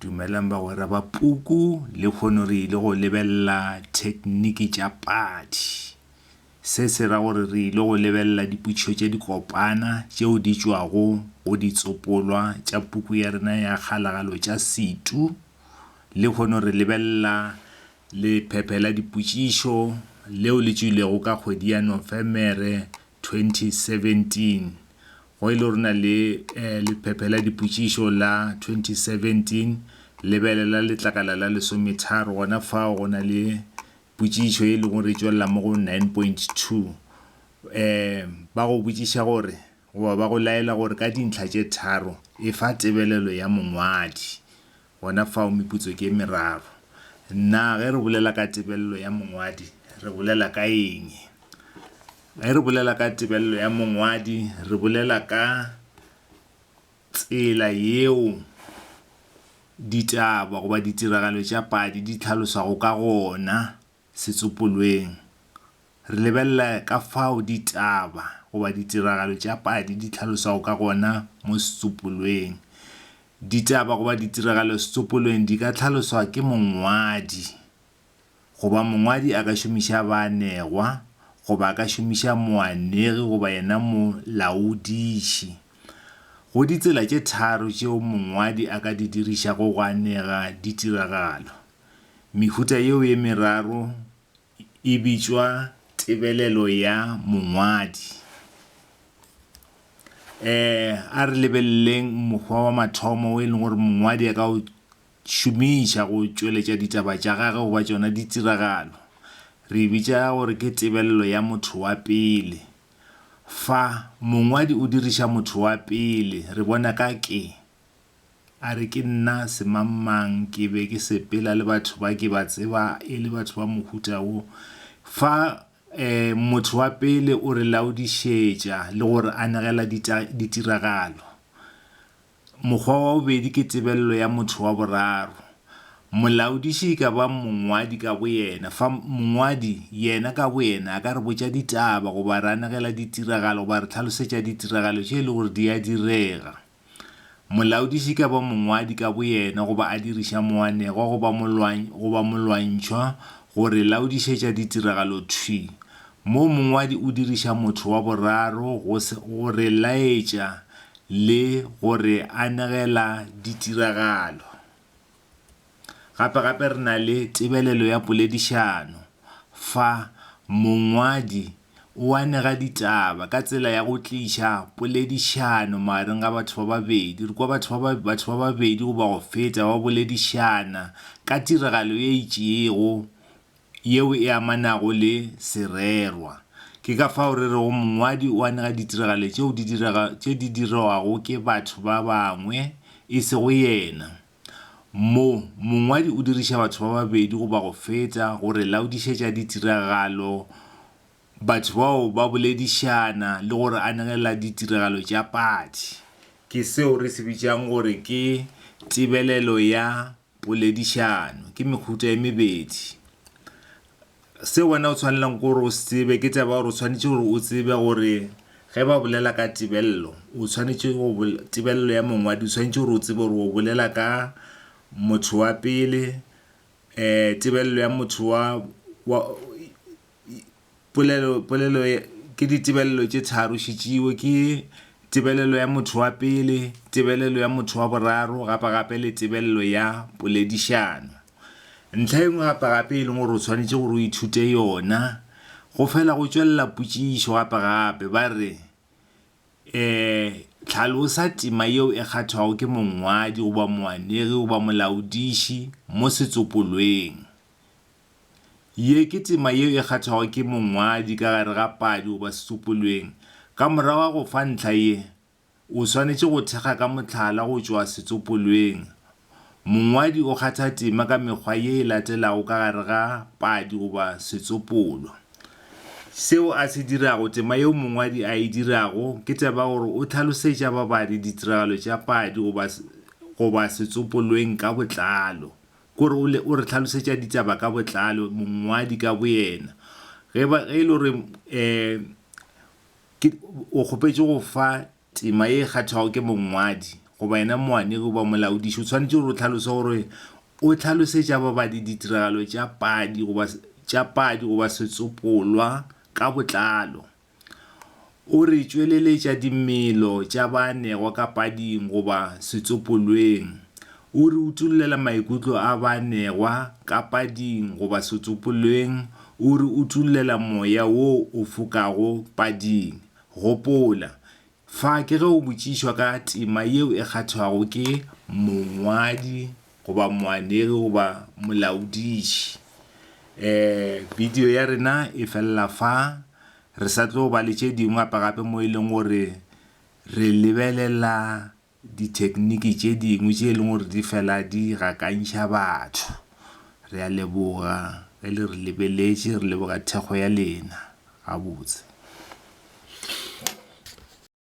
dumelang ba gore ba puku le kgono re ile go lebella technique tša padi se ra gore re ile go lebella dipotšišo tše di kopana tšeo di tšwago go ditsopolwa tša puku ya rena ya kgalagalo tša situ le kgono re lebella le phepela dipotšišo leo le tšwilego ka kgwedi ya Nofemere 2017 go ile rena le phepela dipotšišo la 2017 lebelela letlakala la 13 gona fao gona le potšišo e leng gore tšwela mo go 9.2 ba go botšiša gore goba ba go laela gore ka dintlha tše tharo e fa tebelelo ya mongwadi gona fao meputso ke meraro nna ge re bolela ka tebelelo ya mongwadi re bolela ka eng ge re bolela ka tebelelo ya mongwadi re bolela ka tsela yeo ditaba goba ditiragalo tša padi di tlhalosago ka gona setsopolweng re lebella ka fao ditaba goba ditiragalo tša padi di tlhalosago ka gona mo setsopolweng ditaba goba ditiragalo setsopolweng di ka tlhaloswa ke mongwadi goba mongwadi a ka šomiša baanegwa goba a ka šomiša moanegi goba yena molaodiši go ditsela tše tharo tšeo mongwadi a ka di diriša go anega ditiragalo mehuta yeo ye meraro e bitšwa tebelelo ya mongwadi a re lebelleng mokgwa wa mathomo o e leng gore mongwadi a ka o šomiša go tšweletša ditaba tša gagwe goba tšona ditiragalo re bitša gore ke tebelelo ya motho wa pele fa mongwadi o diriša motho wa pele re bona ka ke a re ke nna semamang ke be ke sepela le batho ba ke ba tseba e le batho ba mohuta o fa motho wa pele o re laodišetša le gore a negela ditiragalo mokgwa wa bobedi ke tebelelo ya motho wa boraro molaodiši ka ba mongwadi ka boyena fa mongwadi yena ka boyena a ka re botša ditaba goba re anegela ditiragalo goba re tlhalosetša ditiragalo tše e le gore di a direga molaodiši ka ba mongwadi ka boyena goba a diriša moanegwa goba molwantšhwa gore laodišetša ditiragalo thwi mo mongwadi o diriša motho wa boraro gore laetša le gore anegela ditiragalo gape re na le tebelelo ya poledišano fa mongwadi o anega ditaba ka tsela ya go tliša poledišano magareng ga batho ba babedi re kwa batho ba babedi goba go feta ba boledišana ka tiragalo ye itšego yeo e amanago le sererwa ke ka fao re rego mongwadi o anega ditiragalo tšeo di dirwago ke batho ba bangwe e se go yena mongwadi o diriša batho ba babedi goba go feta gore laodišetša ditiragalo batho bao ba boledišana le gore anegela ditiragalo tša padi ke seo re se bitšang gore ke tebelelo ya poledišano ke mehuta e mebedi se wena o tshwanelang gore o tsebe ke taba gore o tshwanetse gore o tsebe gore ge ba bolela ka tebelelo o tshwanetse go tebelelo ya mongwadi o tshwanetse gore o tsebe gore o bolela ka motho wa pele tebelelo ya motho wa polelo ke ditebelelo tše tharo šitšiwe ke tebelelo ya motho wa pele tebelelo ya motho wa boraro gape le tebelelo ya poledišano ntlha engwe gape e leng gore o tshwanetse gore o ithute yona go fela go tšwelela potšišo gape ba re hlaloša tema yeo e kgathwago ke mongwadi goba moanegi goba molaodiši mo setsopolweng ye ke tema yeo e kgathwago ke mongwadi ka gare ga padi goba setsopolweng ka morago go fa ntlha ye o swanetše go thekga ka mohlala go tšwa setsopolweng mongwadi o kgatha tema ka mekgwa ye e latelago ka gare ga padi goba setsopolo seo a se dirago tema yeo mongwadi a e dirago ke taba gore o tlhalosetša babadi ditiragalo tša padi goba setsopolweng ka botlalo kore o re tlhalosetša ditaba ka botlalo mongwadi ka boyena ge e le gore o kgopetše go fa tema ye kgathwago ke mongwadi goba ena moanegi goba molaodiši o tshwanetse gore o tlhalose gore o tlhalosetša babadi ditiragalo tša padi goba setsopolwa ka botlalo. O re tšweleletša dimelo tša baanegwa ka pading goba setsopolweng. O re utullela maikutlo a baanegwa ka pading goba setsopolweng. O re utullela moya wo o fokago pading. Gopola, fa ke ge o botšišwa ka tema yeo e kgathwago ke mongwadi goba moanegi goba molaodiši. Video ya rena e felela fa. Re sa tlo ba le tše dingwe gape mo e leng gore re lebelela di-technique tše dingwe tše e leng gore di fela di gakantšha batho. Re a leboga ge le re lebeletše, re leboga thekgo ya lena gabotse.